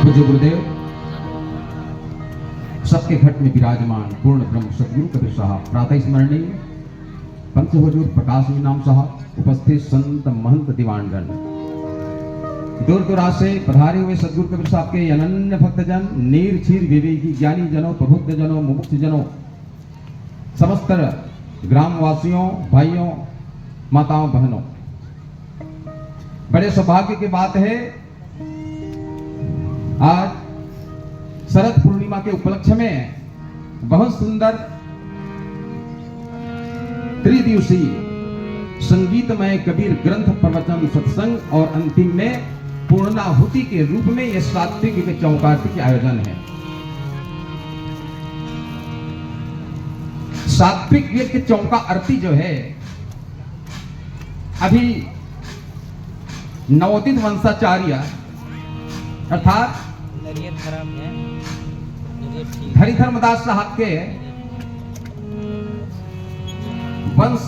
पूज्य गुरुदेव सबके घट में विराजमान पूर्ण ब्रह्म सदगुरु कबीर साहब प्रातः स्मरणीय पंच हुजूर प्रकाश नाम साहब, उपस्थित संत महंत दीवानगण, दूर दुराज से पधारे हुए सदगुरु कबीर साहब के अनन्य भक्तजन, नीर क्षीर विवेकी ज्ञानी जनों, प्रबुद्ध जनों, मुमुक्ष जनों, समस्त ग्रामवासियों, भाइयों, माताओं, बहनों, बड़े सौभाग्य की बात है आज शरद पूर्णिमा के उपलक्ष्य में बहुत सुंदर त्रिदिवसीय संगीतमय कबीर ग्रंथ प्रवचन सत्संग और अंतिम में पूर्णाहुति के रूप में यह सात्विक के चौकासी के आयोजन है। सात्विक वेद के चौका आरती जो है अभी नवोदित वंशाचार्य अर्थात हरिधर्मदास साहब के वंश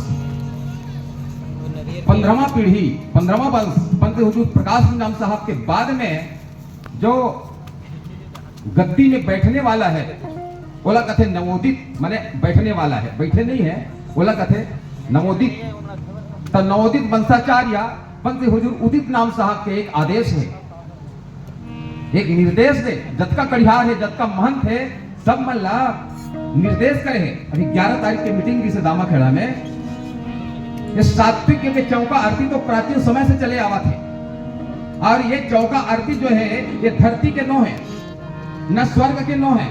15वां पीढ़ी 15वां वंश पंत हुजूर प्रकाश नाम साहब के बाद में जो गद्दी में बैठने वाला है ओला कथे नवोदित, माने बैठने वाला है, बैठे नहीं है, ओला कथे नवोदित। तो नवोदित वंशाचार्य पंत हुजूर उदित नाम साहब के एक आदेश है, एक निर्देश है, जत का कड़िहार है, जत का महंत है, सब मल्ला निर्देश करे है। अभी 11 तारीख की मीटिंग भी से दामा खेड़ा में ये सात्विक के चौका आरती तो प्राचीन समय से चले आवा थे और ये चौका आरती जो है ये धरती के नो है, न स्वर्ग के नो है,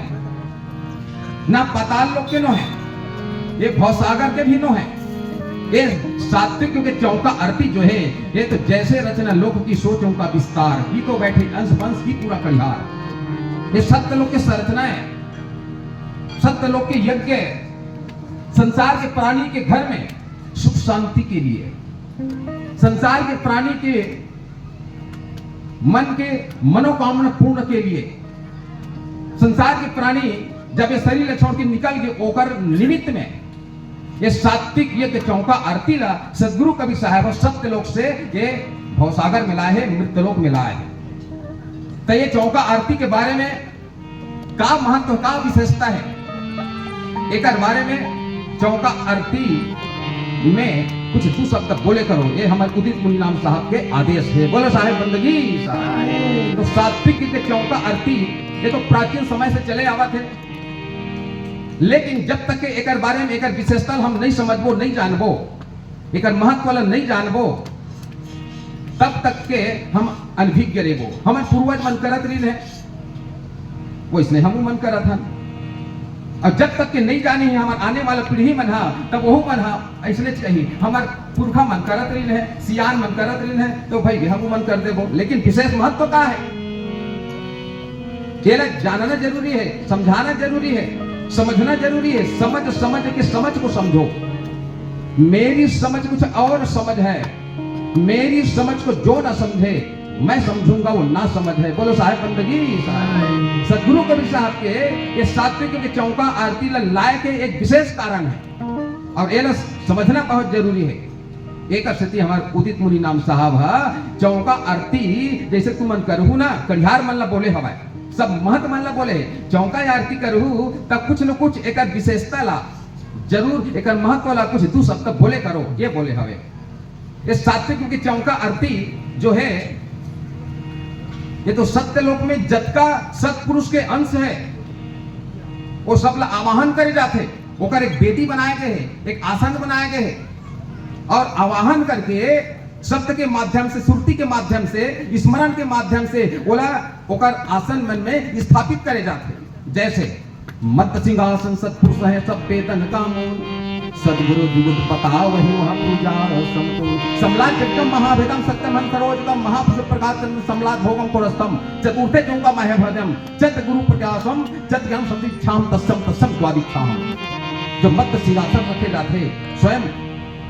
न पाताल लोक के नो है, ये भवसागर के भी नो है। ये सात्विक के चौका आरती जो है ये तो जैसे रचना लोक की सोचों का विस्तार ही तो बैठे अंश वंश की पूरा कड़िहार। ये सत्य लोक के संरचना है, सत्य लोक के यज्ञ, संसार के प्राणी के घर में सुख शांति के लिए, संसार के प्राणी के मन के मनोकामना पूर्ण के लिए, संसार के प्राणी जब ये शरीर छोड़ के निकल गए ओकर निमित्त में ये सात्विक यज्ञ चौका आरती ला सदगुरु कबीर साहब सत्य लोक से ये भवसागर मिला है, मृत्यलोक मिला है। तो ये चौका आरती के बारे में का महत्व, का विशेषता है, एक बारे में चौका आरती में कुछ तू शब्द बोले करो, ये हमारे उदित मुनि नाम साहब के आदेश है। बोलो साहेब बंदगी साहेब। तो सात्विक के चौका आरती ये तो प्राचीन समय से चले आवा थे, लेकिन जब तक एक बारे में एक विशेषता हम नहीं समझबो, नहीं जानबो, एक महत्व वाला नहीं जानबो, तब तक के हम अनभिज्ञ रेबो। हमारे पूर्वज मन करत रही है वो इसने हम मन करत हन, और जब तक के नहीं जानी है हमारे आने वाला पीढ़ी मन हा तब वो मन हा ऐसने चाहिए। हमारे पुरखा मन करत रही है, सियान मन करत रही है, तो भाई हम मन कर देबो। लेकिन विशेष महत्व का है, केवल जानना जरूरी है, समझाना जरूरी है, समझना जरूरी है। समझ समझ के समझ को समझो। मेरी समझ कुछ और समझ है, मेरी समझ को जो ना समझे मैं समझूंगा वो ना समझ है। बोलो साहेब बंदगी साहेब। सदगुरु कबीर साहब के ये सात्विक के चौका आरती लाए के एक विशेष कारण है और ये समझना बहुत जरूरी है। एक स्थिति हमारे उदित मुनि नाम साहब है चौका आरती जैसे तू मन करहू ना कड़िहार मन ला बोले हवा सब महत मन ला बोले चौका आरती करहू तब कुछ न कुछ एक विशेषता ला जरूर एक महत्व ला कुछ तू सब बोले करो, ये बोले हवे। ये सात्विक की चौका आरती जो है ये तो सत्य लोक में जत का सत्पुरुष के अंश है, वो सब ला आवाहन करे जाते, ओकर एक बेदी बनाए गए है, एक आसन बनाए गए है और आवाहन करके शब्द के माध्यम से, सुरती के माध्यम से, स्मरण के माध्यम से ओला ओकर आसन मन में स्थापित करे जाते। जैसे मत सिंहासन सत्पुरुष है सब वेतन का मूल, सदगुरु जुगत पता वही वह पूजा समतुल, सम्राट जगदम महाभेदम सत्यम हन सरोजगम महापुरुष प्रकाश सम्राट भोगम पुरस्तम चतुर्थे जोगा महभदम चत गुरु प्रत्यासम चत ज्ञान संदीक्षाम तस्सम तस्सम द्वादीक्षाम। जो मत सिंहासन रखे जाते स्वयं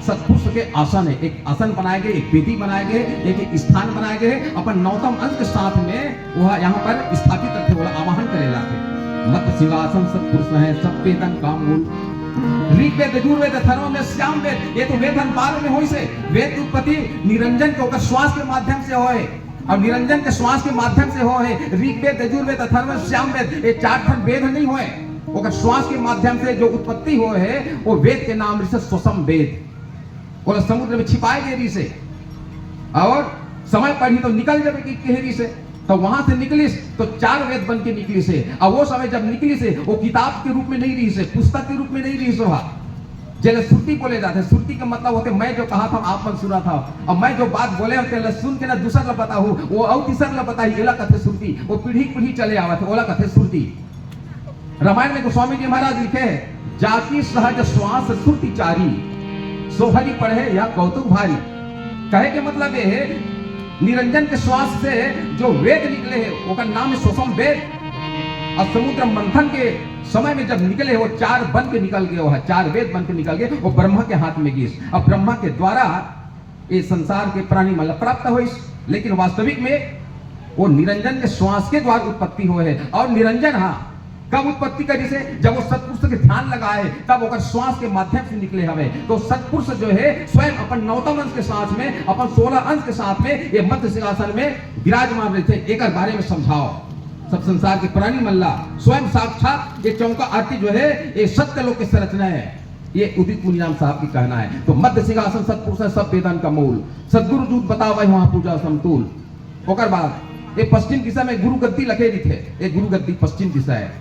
सत्पुरुष के आसन है, एक आसन बनाए गए, एक वेदी बनाए गए, एक स्थान बनाए गए, अपन नौतम अंश के साथ में वह यहाँ पर स्थापित रखे बोला आवाहन करे जाते। मत सिंहासन सत्पुरुष है सब वेदन का मूल, ऋग्वेद यजुर्वेद अथर्ववेद में श्याम वेद, ये तो वेदन बाद में होई से वेद उत्पत्ति निरंजन के श्वास के माध्यम से होए अब निरंजन के श्वास के माध्यम से हो है ऋग्वेद, यजुर्वेद, अथर्ववेद, सामवेद, ये 4 ठन वेद नहीं होए, ओकर श्वास के माध्यम से जो उत्पत्ति हो है वो वेद के नाम से स्वसम वेद, वो समुद्र में छिपाए गए री से, और समय पड़ी तो निकल जाए कि केहरी से, तो वहां से निकली तो 4 वेद बन के निकली से, और वो समय जब निकली से वो किताब के रूप में नहीं रही से, पुस्तक के रूप में नहीं रही से, जैसे श्रुति बोले जाते, श्रुति का मतलब होते मैं जो कहा था आप मन सुना था, और मैं जो बात बोले होते सुन के ना दूसरा ला पता हूँ, वो और तीसरा ला पता ही, एला कथे श्रुति, वो पीढ़ी पीढ़ी चले आवा थे, ओला कथे श्रुति। रामायण में गोस्वामी जी महाराज लिखे हैं, जाति सहज श्वास श्रुति चारी, सोहरी पढ़े या कौतुक भारी। कहे के मतलब ये है निरंजन के श्वास से जो वेद निकले हैं वो का नाम है स्वसम वेद, और समुद्र मंथन के समय में जब निकले वो 4 बन के निकल गए, वो 4 वेद बन के निकल गए, वो ब्रह्मा के हाथ में गए, अब ब्रह्मा के द्वारा ये संसार के प्राणी मतलब प्राप्त हुई, लेकिन वास्तविक में वो निरंजन के श्वास के द्वारा उत्पत्ति हुए है। और निरंजन हाँ कब उत्पत्ति करी से, जब वो सत्पुरुष के ध्यान लगाए तब वो श्वास के माध्यम से निकले हवे, तो सत्पुरुष जो है स्वयं अपन 9तम अंश के साथ में, अपन 16 अंश के साथ में ये मध्य सिंहासन में विराजमान रहे थे। एक बारे में समझाओ सब संसार के प्राणी मल्ला, स्वयं साक्षात ये चौका आरती जो है ये सत्य लोक की संरचना है, ये उदित मुनिराम साहब की कहना है। तो मध्य सिंहासन सत्पुरुष है, सब वेदन का मूल, सदगुरु दूत बताओ वहां पूजा समतुल। ओकर बाद ये पश्चिम दिशा में गुरु गद्दी लगे थे, ये गुरु गद्दी पश्चिम दिशा है।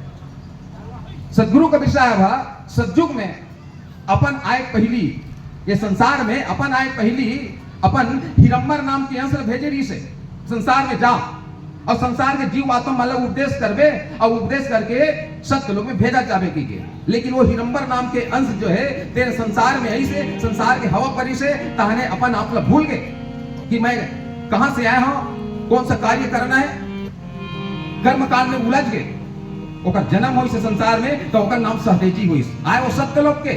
सदगुरु कबीर साहब सतयुग में अपन आए पहली, ये संसार में अपन आए पहली, अपन हिरंबर नाम के अंश भेजे रही से संसार में जा, और संसार के जीव आत्मा मतलब उपदेश करवे, और उपदेश करके सत्य लोग में भेजा जावे की, लेकिन वो हिरंबर नाम के अंश जो है तेरे संसार में ऐसे संसार के हवा परी से तहने अपन आप लोग भूल गए कि मैं कहां से आया हूं, कौन सा कार्य करना है, कर्म कांड में उलझ गए। ओकर जन्म हुई से संसार में तो ओकर नाम सहदेजी हुई, आए वो सत्य लोग के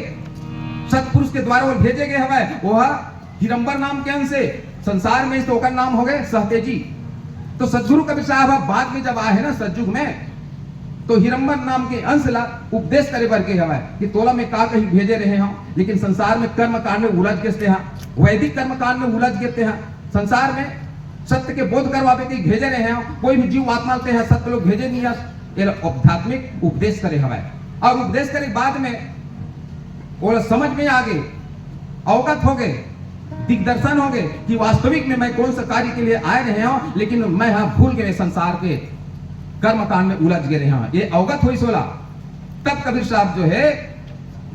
सत्पुरुष के द्वारा वो भेजे गए हवा, वो हिरंबर नाम के अंश से संसार में, तो ओकर नाम हो गए सहदेजी। तो सदगुरु कबीर साहब बाद में जब आए हैं ना सतयुग में, तो हिरंबर नाम के अंश ला उपदेश करे बर के हवा कि तोला में का कहीं भेजे रहे हो, लेकिन संसार में कर्म कांड में उलझ गए हैं, वैदिक कर्म कांड में उलझ गए हैं, संसार में सत्य के बोध करवावे के भेजे रहे हैं, कोई भी जीव आत्मा के हैं सत्य लोग भेजे नहीं है, ये आध्यात्मिक उपदेश करे हवा, और उपदेश करे बाद में वो समझ में आ गए, अवगत हो गए, दिग्दर्शन हो गए कि वास्तविक में मैं कौन सा कार्य के लिए आए रहे हूं, लेकिन मैं यहां भूल गए संसार के कर्म कांड में उलझ गए रहे, ये अवगत हुई सोला। तब कबीर साहब जो है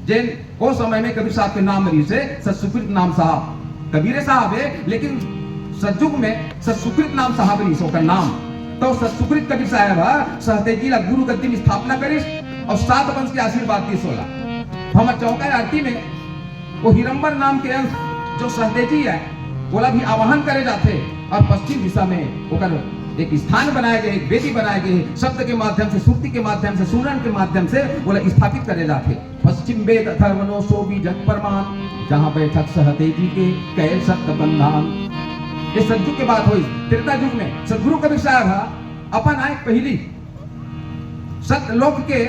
जिन वो समय में कबीर साहब के नाम रही से सतसुकृत नाम साहब, कबीर साहब है लेकिन सतयुग में सतसुकृत नाम साहब रही सो का नाम, तो सतसुकृत कबीर साहब सहतेजी ला गुरु गद्दी में स्थापना करी और 7 वंश के आशीर्वाद दी सोला। हम चौका आरती में वो हिरंबर नाम के अंश जो सहतेजी है बोला भी आवाहन करे जाते, और पश्चिम दिशा में ओकर एक स्थान बनाए गए, एक वेदी बनाए गए, शब्द के माध्यम से, श्रुति के माध्यम से, सुरन के माध्यम से बोला स्थापित करे जाते। पश्चिम वेद अथर्वनो सोबी जग परमान, जहां बैठक सहतेजी के कैल सत्य बंधान। ये सतयुग के बात हुई। त्रेता युग में सदगुरु कबीर साहब अपन आए पहली सत्यलोक के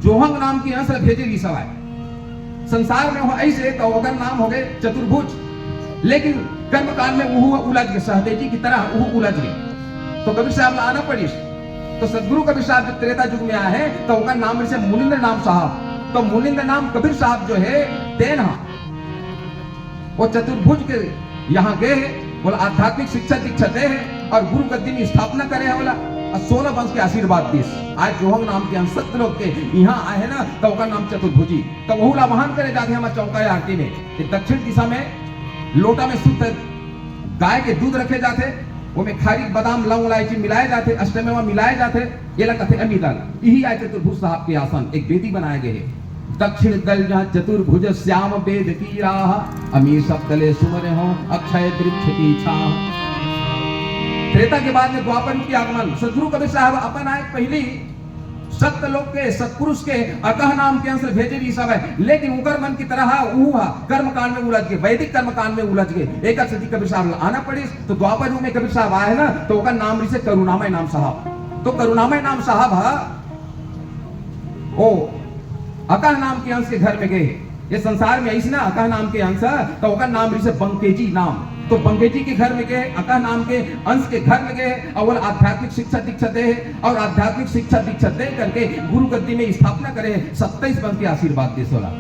जोहंग नाम की अंश भेजे ली सवाए, संसार में हो ऐसे तो ओकर नाम हो गए चतुर्भुज, लेकिन कर्म कांड में वो उलझ गए, सहतेजी की तरह वो उलझ गए, तो कबीर साहब आना पड़ी। तो सदगुरु कबीर साहब जब त्रेता युग में आए हैं तो उनका नाम से मुनिंद्र नाम साहब, तो मुनिंद्र नाम कबीर साहब जो है देन वो चतुर्भुज के यहाँ गए हैं, बोला आध्यात्मिक शिक्षा दीक्षा दे है और गुरु गद्दी में स्थापना करे है, बोला 16 वंश के आशीर्वाद दी। आज जोहंग नाम के अंश सत्य लोग के यहाँ आए हैं ना, तो उनका नाम चतुर्भुजी, तो वह लावाहन करे जाते हैं हमारे चौका आरती में। दक्षिण दिशा में लोटा में शुद्ध गाय के दूध रखे जाते, वो में खारी बादाम लौंग इलायची मिलाए जाते, अष्टमेवा मिलाए जाते, ये लगते अमीदल। यही आए चतुर्भुज साहब के आसन एक वेदी बनाए गए हैं। दक्षिण दल जहाँ चतुर्भुज श्याम वेद की राह, अमीर सब तले सुमरे हो अक्षय वृक्ष की छाह। त्रेता के बाद में द्वापर की आगमन, सदगुरु कबीर साहब अपन आए पहली सत्य लोक के सत्पुरुष के अकह नाम के अंश भेजे भी सब है, लेकिन उकर मन की तरह कर्म कांड में उलझ गए, वैदिक कर्म कांड में उलझ गए। एक सदी कबीर साहब आना पड़ी, तो द्वापर युग में कबीर साहब आए ना, तो उनका नाम से करुणामय नाम साहब। तो करुणामय नाम साहब ओ अकह नाम के अंश के घर में गए। ये संसार में ऐसा ना अकह नाम के अंश, तो उनका नाम से बंकेजी नाम, तो बंकेजी के घर में गए, अका नाम के अंश के घर में गए और वो आध्यात्मिक शिक्षा दीक्षा दे और आध्यात्मिक शिक्षा दीक्षा दे करके गुरु गद्दी में स्थापना करे, 27 बंक के आशीर्वाद दे सोला।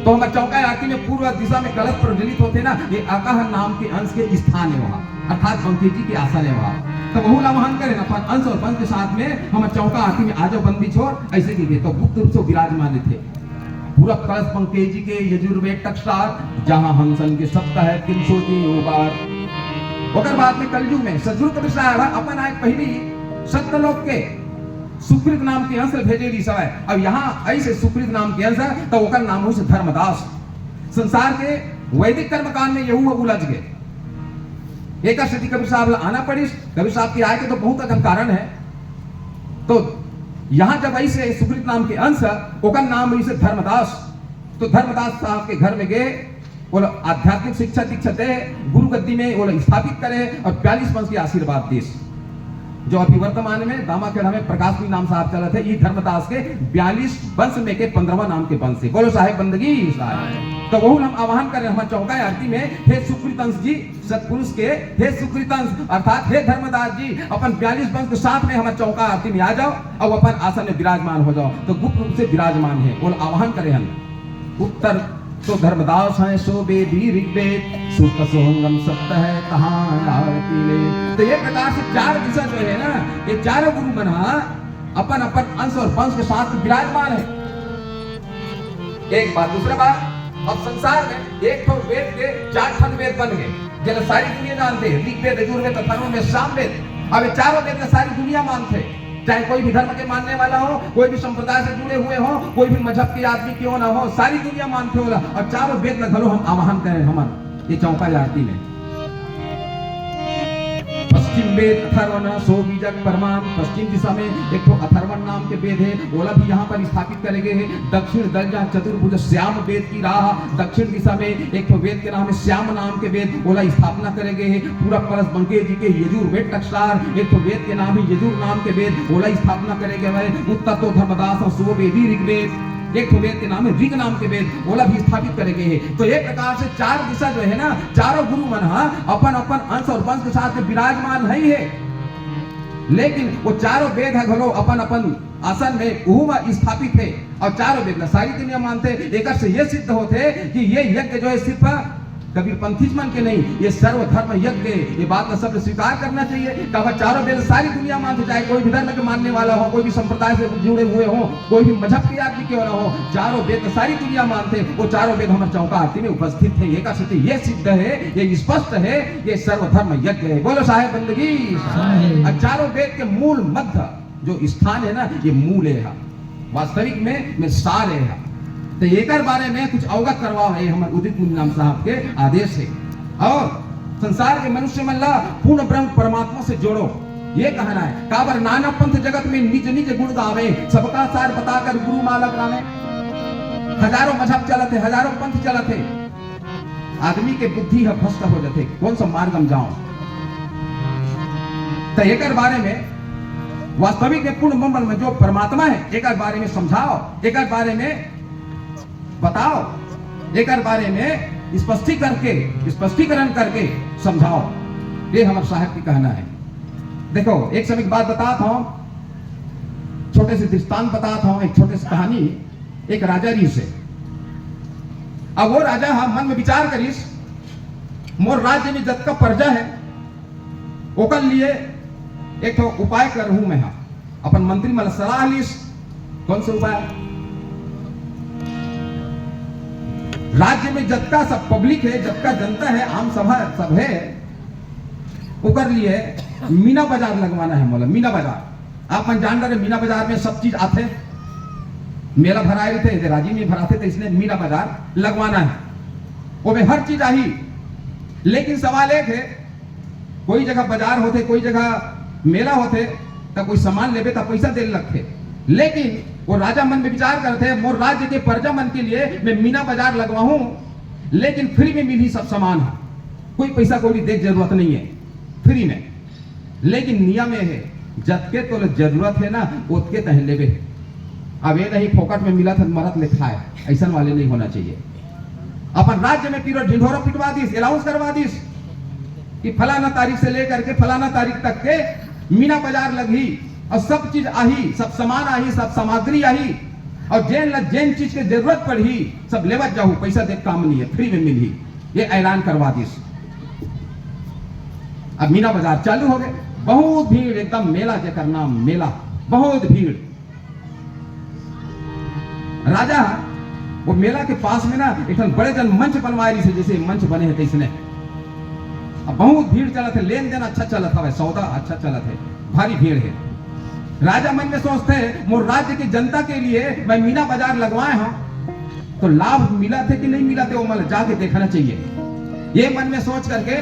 तो हम चौका आरती में पूर्व दिशा में कलश प्रज्वलित होते ना, ये अकाह नाम के अंश के स्थान है वहाँ, अर्थात बंकेजी के आसन है वहाँ। तो बहु लामहन करें अपन अंश और पंच के साथ में हम चौका आरती में आजो बंदी छोड़ ऐसे की गए। तो गुप्त रूप से विराजमान थे पूरा कलश बंकेजी के यजुर्वेद टकसार, जहां हंसन के सप्त है 300 बार। ओकर बाद में कलयुग में सदगुरु कपिल अपन आए पहली सत्यलोक के सुकृत नाम के अंश भेजे ली समय। अब यहाँ ऐसे सुकृत नाम के अंश तो ओकर नाम हो से धर्मदास। संसार के वैदिक कर्मकांड में यहू उलझ गए। एक स्थिति कबीर साहब आना पड़ी, कबीर साहब की आए के तो बहुत अगम कारण है। तो यहां जब ऐसे सुकृत नाम के अंश ओकर नाम ऐसे धर्मदास, तो धर्मदास साहब के घर में गए, बोलो आध्यात्मिक शिक्षा दीक्षा दे, गुरु गद्दी में बोलो स्थापित करे और 42 वंश के आशीर्वाद दे। जो अभी वर्तमान में दामाखेड़ा में प्रकाशपुरी नाम साहब चला थे, ये धर्मदास के 42 वंश में के 15वां नाम के वंश से। बोलो साहेब बंदगी साहेब। तो वो हम आह्वान करें हमारे चौका आरती में, हे सुकृतंश जी सतपुरुष के, हे सुकृतंश अर्थात हे धर्मदास जी, अपन 42 वंश के साथ में हमारे चौका आरती में आ जाओ और अपन आसन में विराजमान हो जाओ। तो गुप्त रूप से विराजमान है, बोलो आह्वान करें हम। उत्तर तो धर्मदास है सो वेदी ऋग्वेद, सुत सोहंगम सप्त है कहाँ आरती ले। तो ये प्रकार से 4 दिशा जो है ना, ये चारों गुरु बना अपन अपन अंश और वंश के साथ विराजमान है। एक बात, दूसरा बात, अब संसार में एक तो वेद के 4 खंड वेद बन गए, जिन्हें सारी दुनिया जानते हैं, ऋग्वेद यजुर्वेद अथर्ववेद सामवेद। अब ये चारों वेद का सारी दुनिया मानते हैं, चाहे कोई भी धर्म के मानने वाला हो, कोई भी संप्रदाय से जुड़े हुए हो, कोई भी मजहब के आदमी क्यों ना हो, सारी दुनिया मानते हो। और चारों वेद में घलो हम आवाहन करें हमारे ये चौका आरती में। पश्चिम वेद अथर्वण सो बीजक परमान, पश्चिम दिशा में एक तो अथर्वण नाम के वेद है, ओला भी यहाँ पर स्थापित करेंगे। दक्षिण दलजा चतुर्भुज श्याम वेद की राह, दक्षिण दिशा में एक तो वेद के नाम है श्याम नाम के वेद, ओला स्थापना करेंगे। पूरा कलश बंकेजी के यजुर्वेद टकसार, एक तो वेद के नाम है यजुर नाम के वेद, ओला स्थापना करेंगे। उत्तर तो धर्मदास सो वेदी ऋग्वेद, एक तो वेद के नाम है ऋग नाम के वेद, ओला भी स्थापित करेंगे। तो एक प्रकार से 4 दिशा जो है ना, चारों गुरु मन अपन अपन अंश और वंश के साथ में विराजमान नहीं है, लेकिन वो चारों वेद है घलो अपन अपन आसन में उहु स्थापित है। और चारों वेद सारी दुनिया मानते, एक से ये सिद्ध होते कि ये यज्ञ जो है सिर्फ कबीर पंथीज मन के नहीं, ये सर्वधर्म यज्ञ, ये बात का सब स्वीकार करना चाहिए। कहा चारों वेद सारी दुनिया मानते, चाहे कोई भी धर्म के मानने वाला हो, कोई भी संप्रदाय से जुड़े हुए हो, कोई भी मजहब के आदमी क्यों ना हो, चारों वेद सारी दुनिया मानते। वो चारों वेद हमारे चौका आरती में उपस्थित है। एक स्थिति ये सिद्ध है, ये स्पष्ट है, ये सर्वधर्म यज्ञ है। बोलो साहेब बंदगी। और चारों वेद के मूल मध्य जो स्थान है ना, ये मूल है, वास्तविक में सार है। तो एक बारे में कुछ अवगत करवाओ है हमारे उदित मुनि नाम साहब के आदेश है। और संसार के मनुष्य मन ला पूर्ण ब्रह्म परमात्मा से जोड़ो, ये कहना है। काबर नाना पंथ जगत में निज निज गुण गावे, सबका सार बताकर गुरु माला गावे। हजारों मजहब चलते, हजारों पंथ चलते, आदमी के बुद्धि है भ्रष्ट हो जाते, कौन सा मार्ग हम जाओ। तो एक बारे में वास्तविक में पूर्ण ब्रह्म में जो परमात्मा है, एक बारे में समझाओ, एक बारे में बताओ, एक बारे में स्पष्टीकरण करके समझाओ। ये हमारे साहब की कहना है। देखो एक समय की बात बताता हूं, छोटे से दृष्टांत बताता हूं, एक छोटे से कहानी। एक राजा री से, अब वो राजा हम मन में विचार करीस, मोर राज्य में जत का प्रजा है, ओकर लिए एक तो उपाय करूं मैं। अपन मंत्री मला सलाह लीस, कौन सा उपाय? राज्य में जतका सब पब्लिक है, जतका जनता है, आम सभा सब है, उकर लिए मीना बाजार लगवाना है। मोला मीना बाजार आप मन जान रहे, मीना बाजार में सब चीज आते, मेला भराए थे, राजी में भराते थे, इसलिए मीना बाजार लगवाना है। वो में हर चीज आई, लेकिन सवाल एक है, कोई जगह बाजार होते, कोई जगह मेला होते, तो कोई सामान लेवे तो पैसा दे लगते, लेकिन वो राजा मन में विचार करते, मोर राज्य के प्रजा मन के लिए मैं मीना बाजार लगवाऊं, लेकिन फ्री में मिली सब सामान है, कोई पैसा कोई देख जरूरत नहीं है, फ्री में। लेकिन नियम में है, जतके तो जरूरत है ना, उतके तह लेवे। अब ये नहीं फोकट में मिला था मरत लिखा है, ऐसा वाले नहीं होना चाहिए। अपन राज्य में पूरा ढिंढोरा पिटवा दीस, अलाउंस करवा दीस, कि फलाना तारीख से लेकर के फलाना तारीख तक के मीना बाजार लगी और सब चीज आई, सब सामान आई, सब सामग्री आई और जेन चीज की जरूरत पड़ी सब लेवत जाऊ, पैसा दे काम नहीं है, फ्री में मिली, ये ऐलान करवा दी। अब मीना बाजार चालू हो गए, बहुत भीड़, एकदम मेला जेकर नाम मेला, बहुत भीड़। राजा वो मेला के पास में ना एक बड़े जन मंच बनवाए रही, जैसे मंच बने हैं कैसने। अब बहुत भीड़ चला थे, लेन देन अच्छा चला था, सौदा अच्छा चला थे, भारी भीड़ है। राजा मन में सोचते हैं मोर राज्य की जनता के लिए मैं मीना बाजार लगवाए हूं तो लाभ मिला थे कि नहीं मिला थे वो मतलब जाके देखना चाहिए। ये मन में सोच करके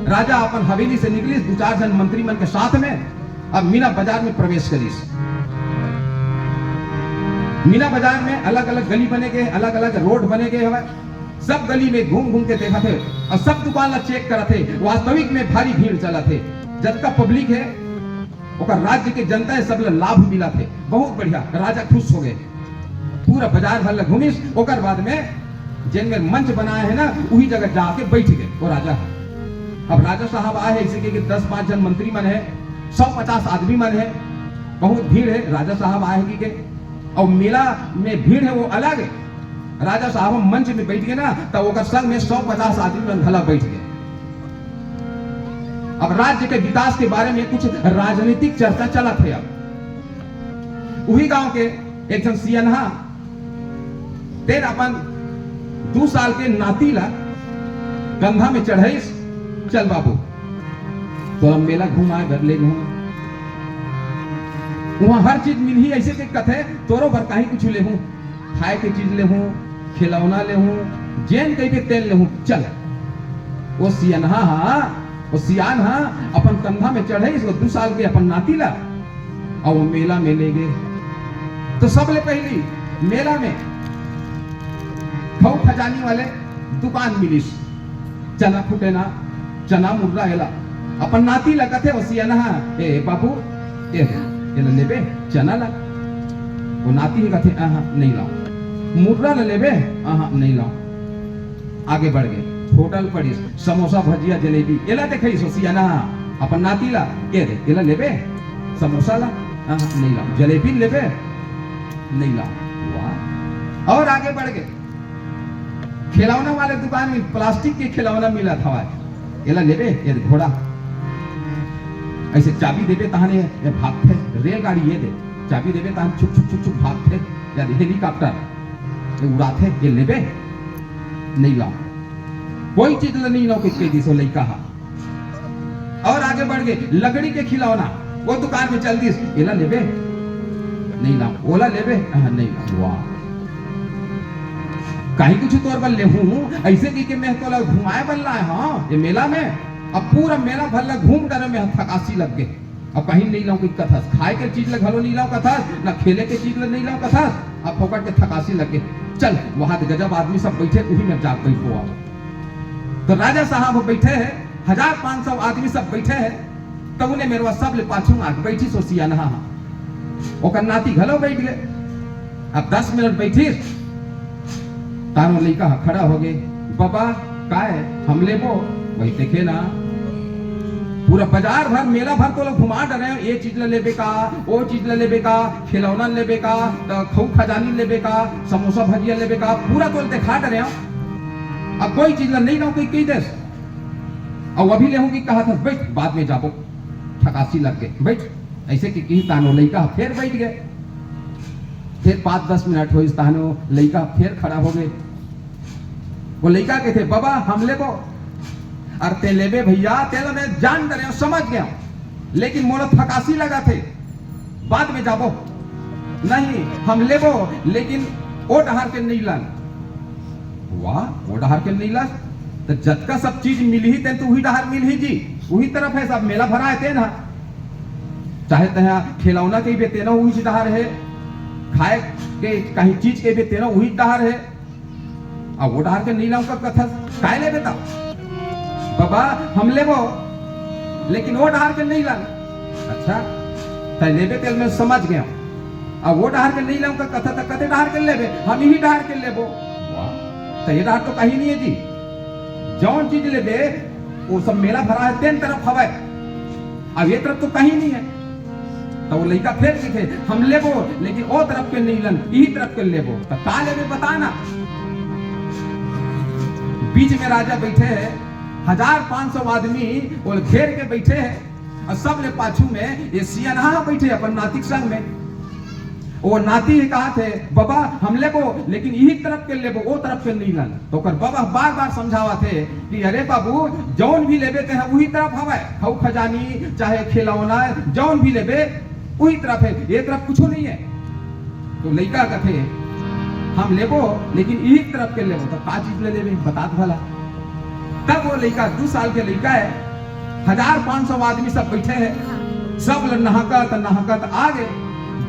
राजा अपन हवेली से निकली, 2-4 जन मंत्री मन के साथ में अब मीना बाजार में प्रवेश करी। मीना बाजार में अलग अलग गली बने गए, अलग अलग रोड बने गए हवा, सब गली में घूम घूम के देखा थे और सब दुकान ला चेक करा थे। वास्तविक में भारी भीड़ चला थे, जब का पब्लिक है ओकर राज्य के जनता है सब लाभ मिला थे, बहुत बढ़िया। राजा खुश हो गए, पूरा बाजार भर घूमिस, ओकर बाद में जिन में मंच बनाए है ना वही जगह जाके बैठ गए वो राजा। अब राजा साहब आए ऐसे कि 10-5 जन मंत्री मन है, 150 आदमी मन है, बहुत भीड़ है। राजा साहब आए कि और मेला में भीड़ है वो अलग है। राजा साहब मंच में बैठ गए ना तो वो संग में 150 आदमी मन भला बैठ गए। अब राज्य के विकास के बारे में कुछ राजनीतिक चर्चा चला थे। अब वही गांव के एक जन सियनहा तेर अपन 2 साल के नाती ला कंधा में चढ़ाई, चल बाबू तो हम मेला घुमाए घर ले घूम, वहां हर चीज मिली, ऐसे के कथे तोरो भर कहीं कुछ ले हूं, खाए के चीज ले हूं, खिलौना ले हूं, जेन कहीं के तेल ले हूं, चल। वो सियनहा वो सियान अपन कंधा में चढ़े 2 साल के अपन नाती ला और वो मेला में ले गए। तो सबले पहली मेला में खाऊ खजानी वाले दुकान मिली, चना फुटेना, चना मुर्रा एला अपन नाती ला कथे वो सियनहा, ए बाबू ए लेबे चना ला, वो नाती ही कथे नहीं लाओ, मुर्रा ला लेबे नहीं लाओ। आगे बढ़ गए, होटल पड़ी, समोसा भजिया जलेबी एला देखई सोसियाना अपन नाती ला के दे, एला लेबे समोसा ला नहीं लाओ, जलेबी लेबे नहीं लाओ। वाह। और आगे बढ़ गए, खिलौना वाले दुकान में प्लास्टिक के खिलौना मिला था, एला लेबे ये घोड़ा, ऐसे चाबी देबे तहाने भागते, रेलगाड़ी ये दे चाबी देबे तहान छुप छुप छुप छुप भागते, या हेलीकॉप्टर उड़ाते, ये लेबे नहीं लाओ, कोई चीज नहीं लाओ के दिसो लइका। और आगे बढ़ गए, लकड़ी के खिलौना वो दुकान में चल दी, एला लेबे नहीं लाओ, ओला लेबे नहीं लाओ। वाह, कहीं कुछ तोर बल ले हूं ऐसे की के मैं तो ला घुमाए बन रहा है। हाँ ये मेला में अब पूरा मेला भर ला घूम कर में थकासी लग गए। अब कहीं नहीं लाऊं की कथा, खाए के चीज ला घलो नहीं लाऊं कथा, ना खेले के चीज ला नहीं लाऊं कथा, अब फोकट के थकासी लग गए। चल वहां गजब आदमी सब बैठे, उही में जाग बैठो आओ। तो राजा साहब बैठे हैं, 1500 आदमी सब बैठे हैं, तब उन्हें मेरे सब ले पाछू आके बैठी सोसिया नहा, ओकर नाती घलो बैठ गए। अब 10 मिनट बैठी तारो लइका खड़ा हो गए, बाबा का है हम लेबो, वही देखे ना पूरा बाजार भर मेला भर तो लोग घुमा डरे, ये चीज ले लेबे का, वो चीज ले लेबे का, खिलौना लेबे का, खाऊ खजानी लेबे का, समोसा भजिया लेबे का, पूरा तो दिखा डरे। अब कोई चीज नहीं ना कोई देश, और अभी ले होंगी कहा था बैठ बाद में जाबो, थकासी लग गए बैठ, ऐसे कि तानो लइका फिर बैठ गए। फिर 5-10 मिनट हो, इस तानो लइका फिर खड़ा हो गए। वो लइका के थे, बाबा हम लेबो, और ते लेबे भैया, तेल में जान डरे समझ गया, लेकिन मोला थकासी लगा थे, बाद में जाबो, नहीं हम लेबो लेकिन ओ डहार के नहीं लान। वाह, वो डहार के नहीं लान तो जतका सब चीज मिल ही ते तो वही डहार मिल ही जी, वही तरफ है सब मेला भरा है ते ना, चाहे तहा खिलौना के भी तेना वही डहार है, खाए के कहीं चीज के भी तेना वही डहार है, अब वो डहार के नहीं लाऊं का कथा काय ले बेटा, बाबा हम लेबो लेकिन वो डहार के नहीं लान। अच्छा तय लेबे तेल में समझ गया, अब वो डहार के नहीं लाऊं का कथा तक कते डहार के लेबे, हम ही डहार के लेबो। वाह, तो ये डहार तो कहीं नहीं है जी, जौन चीज लेबे वो सब मेला भरा है तीन तरफ हवे, अब ये तरफ तो कहीं नहीं है। तो वो लड़का फिर सीखे हम लेबो, लेकिन वो तरफ के नहीं लन, यही तरफ के लेबो। तो का लेबे बताना। बीच में राजा बैठे है, 1500 आदमी वो घेर के बैठे हैं, और सब ले पाछू में ये सियाना बैठे अपन नातिक संग में। वो नाती कहा थे बाबा हम लेबो, लेकिन यही तरफ के लेबो, वो तरफ के नहीं लन। तो कर बाबा बार बार समझावा थे कि अरे बाबू जौन भी लेबे ते वही तरफ हवे, हऊ खजानी चाहे खिलौना जौन भी लेबे वही तरफ है, ये तरफ कुछ नहीं है। तो लड़का कथे हम लेबो, लेकिन यही तरफ के लेबो। तो का चीज ले लेबे बता भला। तब वो लड़का 2 साल के लड़का है, 1500 आदमी सब बैठे हैं, सब नहाकत आगे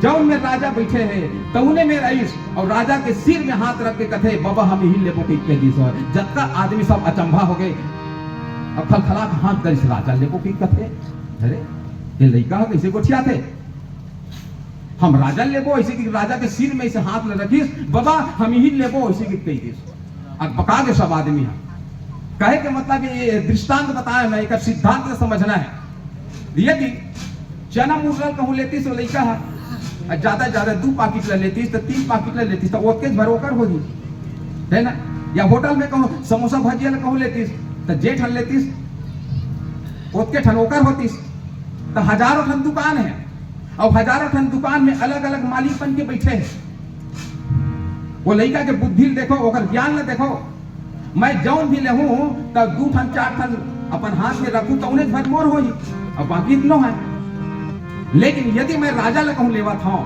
जौन में राजा बैठे हैं तौने में रईस, और राजा के सिर में हाथ रख के कथे बाबा हम ही लेबो के कह सो। जब तक आदमी सब अचंभा हो गए, और खलखला हाथ दरिस राजा लेबो की कथे। अरे ये लड़का कैसे गोठिया थे, हम राजा लेबो ऐसे कि राजा के सिर में इसे हाथ ले रखिस, बाबा हम ही लेबो ऐसे कि कह दिस। अब बका के सब आदमी कहे के मतलब ये दृष्टांत बताया मैं, एक सिद्धांत समझना है। यदि चना मुरल कहूं लेती सो लड़का है, ज्यादा 2 पैकेट ले लेती तो 3 पैकेट ले लेती तो ओके भरोकर होगी, है ना। या होटल में कहूं समोसा भजिया कहूं लेती तो जेठ हल लेती ओके ठनोकर होती। तो हजारों ठन दुकान है, और हजारों ठन दुकान में अलग अलग मालिक बन के बैठे हैं। वो लड़का के बुद्धि देखो, ओकर ज्ञान ले देखो। मैं जौन भी लेहूं तब 2 ठन 4 ठन अपन हाथ में रखूं तो उन्हें भर मोर होई, और बाकी इतनो है। लेकिन यदि मैं राजा ले कहूं लेवा था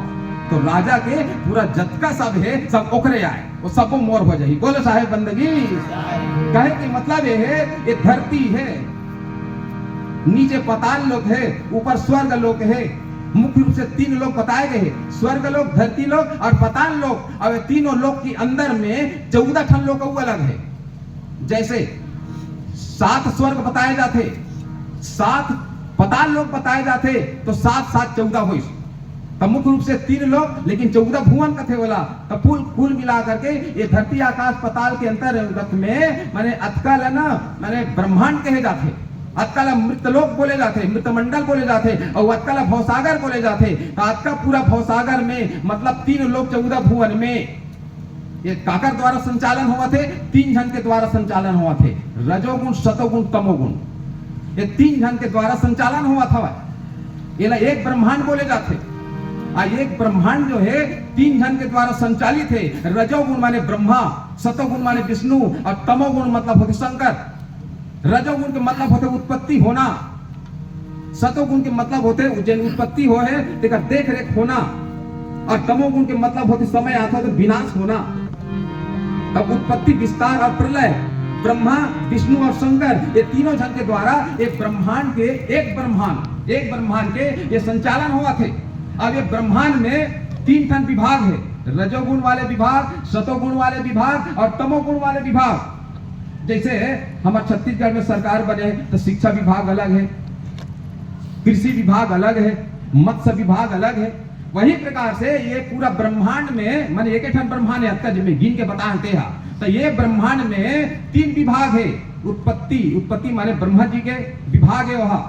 तो राजा के पूरा जतका सब है सब ओकरे आए, वो सबको मोर हो जाए। बोलो साहेब बंदगी। कहे कि मतलब ये है, ये धरती है, नीचे पाताल लोक है, ऊपर स्वर्ग लोक है। मुख्य रूप से 3 लोग बताए गए हैं, स्वर्ग लोक, धरती लोक और पाताल लोक। और तीनों लोक के अंदर में 14 ठन लोक अलग है। जैसे 7 स्वर्ग बताए जाते, 7 पाताल लोक बताए जाते, तो 7 7 14 हुई। तो मुख्य रूप से 3 लोग, लेकिन 14 भुवन कथे बोला। तो कुल मिला करके ये धरती आकाश पाताल के अंतर्गत में माने अतकाल ना माने ब्रह्मांड कहे जाते, अतकाल मृतलोक बोले जाते, मृतमंडल बोले जाते, और अतकाल भवसागर बोले जाते। तो अतका पूरा भवसागर में मतलब 3 लोग 14 भुवन में ये काकर द्वारा संचालन हुआ थे, 3 जन के द्वारा संचालन हुआ थे, रजोगुण सतोगुण तमोगुण। ये 3 जन के द्वारा संचालन हुआ था। ये एक ब्रह्मांड बोले जाते। एक ब्रह्मांड जो है 3 जन के द्वारा संचालित है। रजोगुण माने ब्रह्मा, सतोगुण माने विष्णु, और तमोगुण मतलब होते शंकर। रजोगुण के मतलब होते उत्पत्ति होना, सतोगुण के मतलब होते जन उत्पत्ति हो है देख रेख होना, और तमोगुण के मतलब होते समय आता तो विनाश होना। तब उत्पत्ति, विस्तार और प्रलय, ब्रह्मा, विष्णु और शंकर, ये तीनों जन के द्वारा एक ब्रह्मांड के ये संचालन हुआ थे। अब ये ब्रह्मांड में 3 ठन विभाग है, रजोगुण वाले विभाग, सतोगुण वाले विभाग और तमोगुण वाले विभाग। जैसे हमारे छत्तीसगढ़ में सरकार बने तो शिक्षा विभाग अलग है, कृषि विभाग अलग है, मत्स्य विभाग अलग है। वही प्रकार से ये पूरा ब्रह्मांड में माने एक ठन ब्रह्मांड है, जिसमें गिन के बताते हैं। तो ये ब्रह्मांड में 3 विभाग है। उत्पत्ति माने ब्रह्मा जी के विभाग है वहां,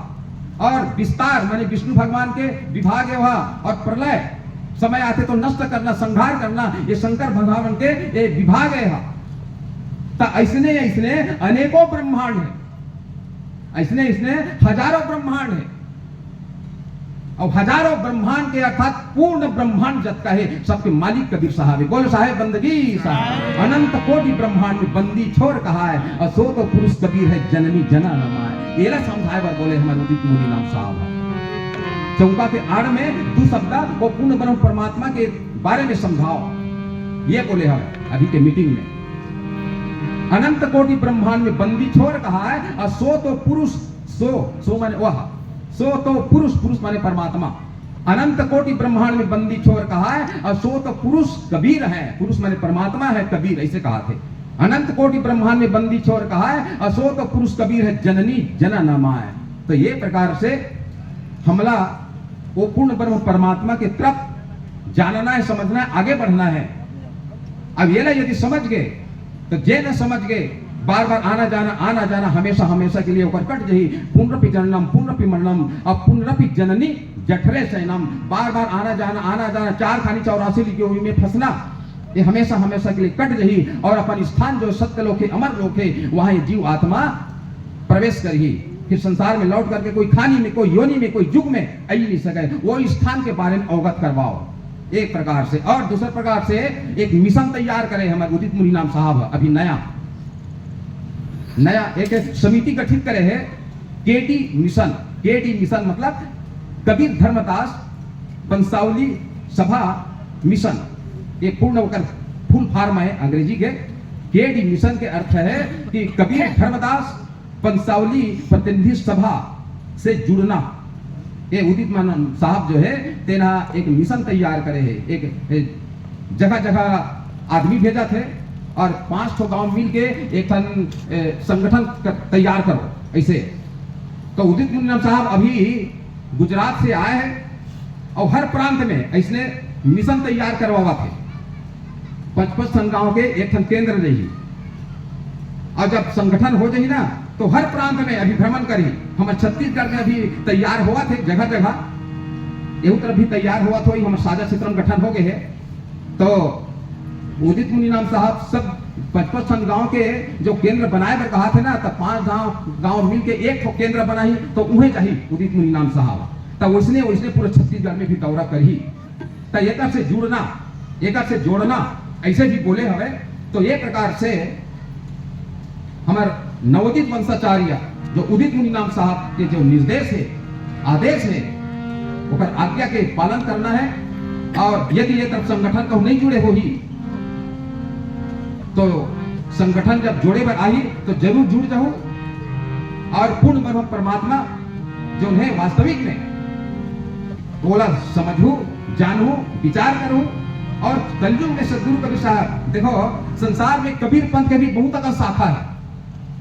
और विस्तार माने विष्णु भगवान के विभाग है वहां, और प्रलय समय आते तो नष्ट करना, संहार करना, ये शंकर भगवान के ये विभाग है। तो ऐसने अनेकों ब्रह्मांड है, ऐसने हजारों ब्रह्मांड है, और हजारों ब्रह्मांड के अर्थात पूर्ण ब्रह्मांड जत का है सबके मालिक कबीर साहब है। बोलो साहेब बंदगी साहब। अनंत कोटि ब्रह्मांड में बंदी छोर कहा है, और सो तो पुरुष कबीर है जननी जना नमाए। ये ला समझाए बार बोले हमारे उदित मुनि नाम साहब। चौका के आड़ में 2 शब्द वो पूर्ण ब्रह्म परमात्मा के बारे में समझाओ, ये बोले हम अभी के मीटिंग में। अनंत कोटि ब्रह्मांड में बंदी छोर कहा है, और सो तो पुरुष, सो माने वह, सो तो पुरुष माने परमात्मा। अनंत कोटि ब्रह्मांड में बंदी छोर कहा है, और सो तो पुरुष कबीर है, पुरुष माने परमात्मा है, कबीर ऐसे कहा थे। अनंत कोटि ब्रह्मांड में बंदी छोर कहा है, और सो तो पुरुष कबीर है जननी जना नमाए। तो ये प्रकार से हमला वो पूर्ण ब्रह्म परमात्मा के तरफ जानना है, समझना है, आगे बढ़ना है। अब ये यदि समझ गए तो जे न समझ गए बार बार आना जाना हमेशा हमेशा के लिए ओकर कट जही। पुनरपि जननम पुनरपि मरणम अब पुनरपि जननी जठरे शयनम, बार बार आना जाना 4 खानी 84 लिखे हुई में फंसना, ये हमेशा हमेशा के लिए कट जही। और अपन स्थान जो सत्य लोक है, अमर लोक है, वहां ये जीव आत्मा प्रवेश करही। फिर संसार में लौट करके कोई खानी में, कोई योनि में, कोई युग में आई नहीं सके, वो स्थान के बारे में अवगत करवाओ एक प्रकार से। और दूसरे प्रकार से एक मिशन तैयार करे हमारे उदित मुनि नाम साहब, अभी नया एक समिति गठित करे है, केटी मिशन। केटी मिशन मतलब कबीर धर्मदास वंशावली सभा मिशन, ये पूर्ण होकर फुल फॉर्म है अंग्रेजी के। केटी मिशन के अर्थ है कि कबीर धर्मदास वंशावली प्रतिनिधि सभा से जुड़ना। ये उदित मान साहब जो है तेना एक मिशन तैयार करे है, एक जगह जगह आदमी भेजा थे और 5 गांव मिल के एक संगठन तैयार करो ऐसे। तो उदित मुनि साहब अभी गुजरात से आए हैं और हर प्रांत में ऐसे मिशन तैयार करवा थे। 55 गांव के एक केंद्र रही, और जब संगठन हो जाए ना तो हर प्रांत में अभी भ्रमण करी। हमारे छत्तीसगढ़ में अभी तैयार हुआ थे जगह जगह, एहू तरफ भी तैयार हुआ था, हमारे साझा क्षेत्र गठन हो गए है। तो उदित मुनि नाम साहब सब 55 गांव के जो केंद्र बनाए पर कहा थे ना, तब 5 गांव मिल के एक केंद्र बनाई, तो उन्हें चाहिए उदित मुनि नाम साहब। तब उसने पूरे छत्तीसगढ़ में भी दौरा करी। तो एक से जुड़ना, एक से जोड़ना, ऐसे भी बोले हवे। तो ये प्रकार से हमारे नवोदित वंशाचार्य जो उदित मुनि नाम साहब के जो निर्देश है, आदेश है, ओकर आज्ञा के पालन करना है। और यदि ये तब संगठन को नहीं जुड़े हो ही तो संगठन जब जोड़े पर आई तो जरूर जुड़ जाओ और पूर्ण ब्रह्म परमात्मा जो है वास्तविक में बोला समझू, जानू, विचार करूं। और कलयुग में सदगुरु कबीर साहब देखो, संसार में कबीर पंथ के भी बहुत अकल शाखा है,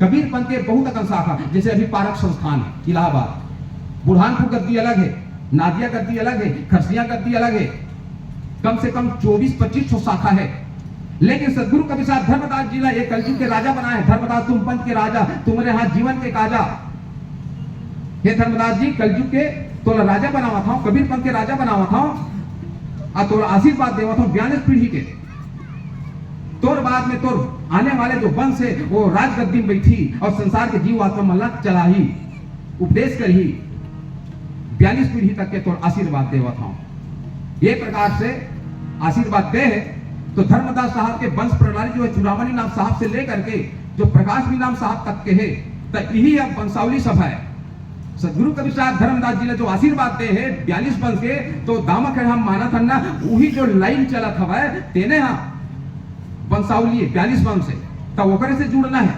कबीर पंथ के बहुत अकल शाखा। जैसे अभी पारक संस्थान है इलाहाबाद, बुरहानपुर गद्दी अलग है, नादिया गद्दी अलग है, खरसिया गद्दी अलग है, कम से कम 24-25 शाखा है। लेकिन सदगुरु कबीर साहब धर्मदास जी ने कलयुग के राजा बनाए। धर्मदास तुम पंथ के राजा, तुम्हारे हाथ जीवन के काजा। हे धर्मदास जी, कलयुग के तोला राजा बनावा था, कबीर पंथ के राजा बनावा था, और तोला आशीर्वाद देवा था 42 पीढ़ी के। तोर बाद में तोर आने वाले जो वंश है वो राजगद्दी में बैठी और संसार के जीव आत्मा मल्ला चलाही, उपदेश करही, 42 पीढ़ी तक के तोर आशीर्वाद देवा था। ये प्रकार से आशीर्वाद दे तो धर्मदास साहब के वंश प्रणाली जो है चूड़ामणि नाम साहब से लेकर के जो प्रकाश भी नाम साहब तक के है, तो यही अब वंशावली सभा है। सदगुरु कबीर साहब धर्मदास जी ने जो आशीर्वाद दे है 42 वंश के, तो दामक हम माना था ना, वही जो लाइन चला था तेने हाँ वंशावली 42 वंश है, तो ओकरे से जुड़ना है।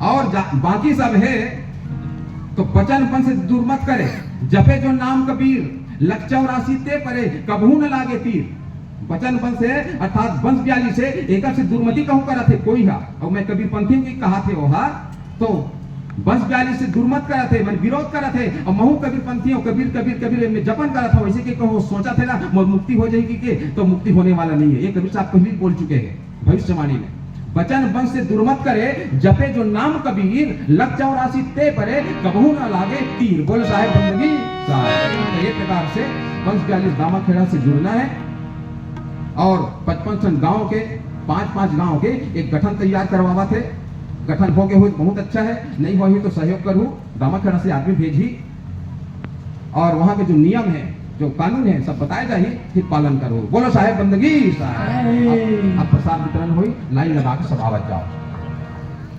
और बाकी सब है तो बचन से दूर मत करे। जपे जो नाम कबीर लख 84 ते परे, कबहू न लागे तीर। बचन वंश है अर्थात वंश 42 है, एक से दूरमती कहूं करा थे कोई हा, और मैं कबीर पंथी की कहा थे वहा, तो वंश 42 से दूरमत करा थे, मैंने विरोध करा थे। और महू कबीर पंथी हो, कबीर कबीर कबीर में जपन करा था। वैसे कि कहो सोचा थे ना मुक्ति हो जाएगी के, तो मुक्ति होने वाला नहीं है। ये कबीर साहब पहले बोल चुके हैं भविष्यवाणी में। बचन वंश से दुर्मत करे, जपे जो नाम कबीर लख 84 ते परे, कबहू न लागे तीर। बोल साहेब बंदगी साहब। तो ये प्रकार से वंश 42 दामा खेड़ा से जुड़ना है। और 55 गांव के 5-5 गांव के एक गठन तैयार करवावा थे। गठन हो गए हुए बहुत अच्छा है, नहीं हुई तो सहयोग करूं, दामा खेड़ा से आदमी भेजी, और वहां के जो नियम है, जो कानून है, सब बताए जाइए, फिर पालन करो। बोलो साहेब बंदगी साहब। अब प्रसाद वितरण हुई, लाइन लगा के सब आवत जाओ।